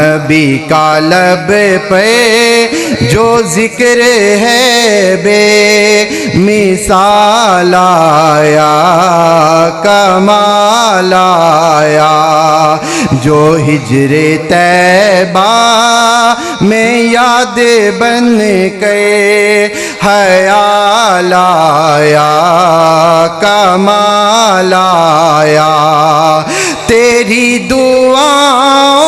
نبی کا لب پہ جو ذکر ہے بے مثال آیا، کمال آیا، جو ہجر طیبہ میں یاد بن کے خیال آیا، کمال آیا، تیری دعاؤں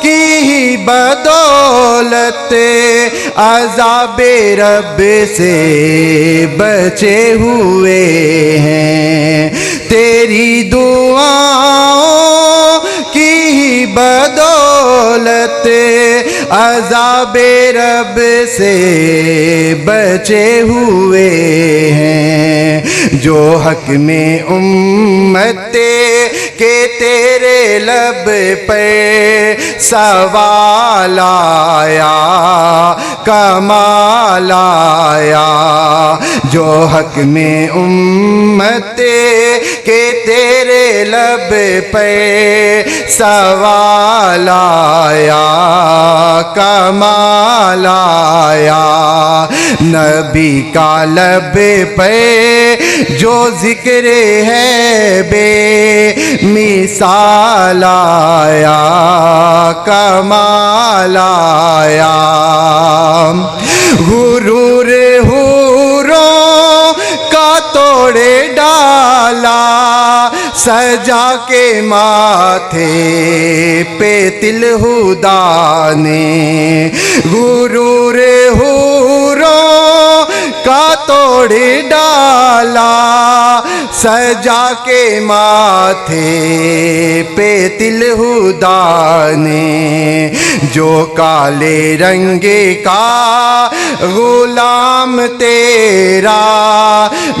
کی ہی بدولت عذاب رب سے بچے ہوئے ہیں، تیری دعاؤں کی ہی بدولت عذاب رب سے بچے ہوئے ہیں، جو حق میں امت کہ تیرے لب پہ سوال آیا، کمال آیا، جو حق میں امت کہ تیرے لب پہ سوال آیا، کمال آیا، نبی کا لب پہ جو ذکر ہے بے مثال آیا، کمال آیا، غرور حوروں کا توڑے ڈالا، سجا کے ماتھے پہ تل ہدا نے، غرور حوروں کا توڑ ڈالا، سجا کے ماتھے پہ تل ہدا نے، جو کالے رنگ کا غلام تیرا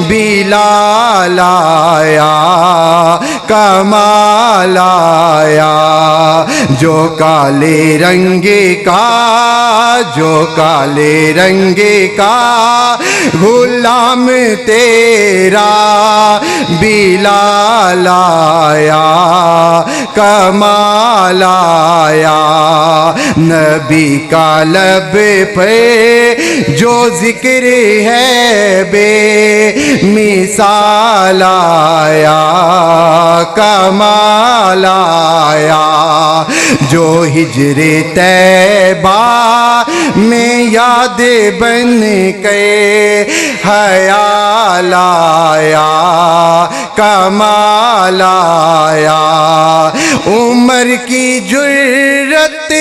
بلال آیا، کمال آیا، جو کالے رنگ کا، جو کالے رنگ کا غلام تیرا بلال آیا، کمال آیا، نبی کا لب پہ جو ذکر ہے بے مثال آیا، کمال آیا، جو ہجر طیبہ میں یاد بن کے خیال آیا، کمال آیا، عمر کی جرت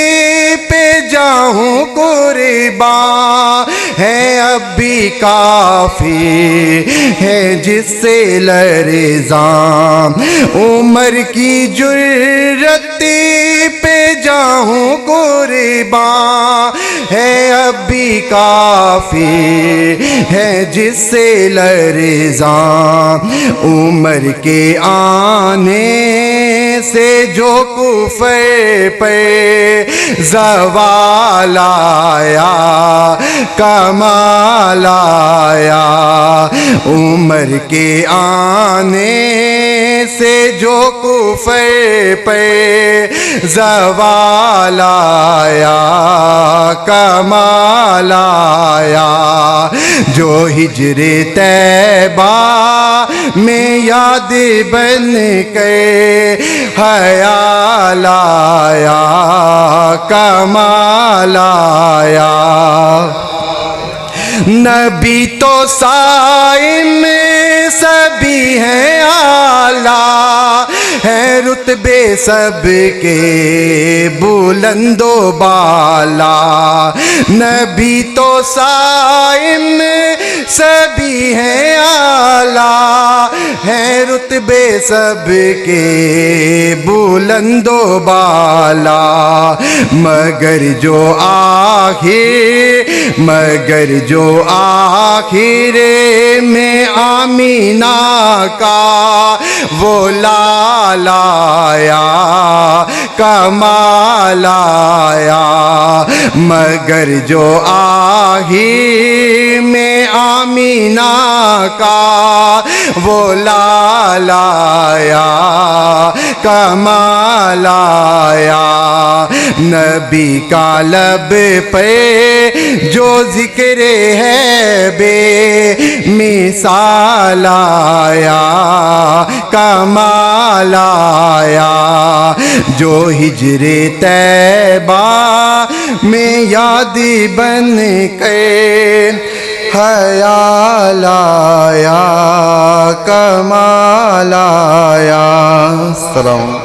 پہ جاؤں قربان ہے، اب بھی کافی ہے جس سے لرزاں، عمر کی جرت پہ جاؤں قربان ہے، اب بھی کافی ہے جس سے لرزاں، عمر کے آنے سے جو کفر پہ زوال آیا، کمال آیا، عمر کے آنے سے جو کفر پہ زوال آیا، کمال آیا، جو ہجر طیبہ میں یاد بن کے خیال آیا، کمال آیا، نبی تو صائم سبھی ہیں اعلیٰ، ہے رتبے سب کے بلند و بالا، نبی تو صائم سبھی ہیں اعلیٰ، ہے رتبے سب کے بلند و بالا، مگر جو آخر میں آمینہ کا وہ لال آیا، کمال آیا، مگر جو آہی میں آمینہ کا وہ لال آیا، کمال آیا، نبی کا لب پہ جو ذکر ہے بے مثال آیا، کمال آیا، جو ہجر طیبہ میں یاد بن کے خیال آیا، کمال آیا۔ السلام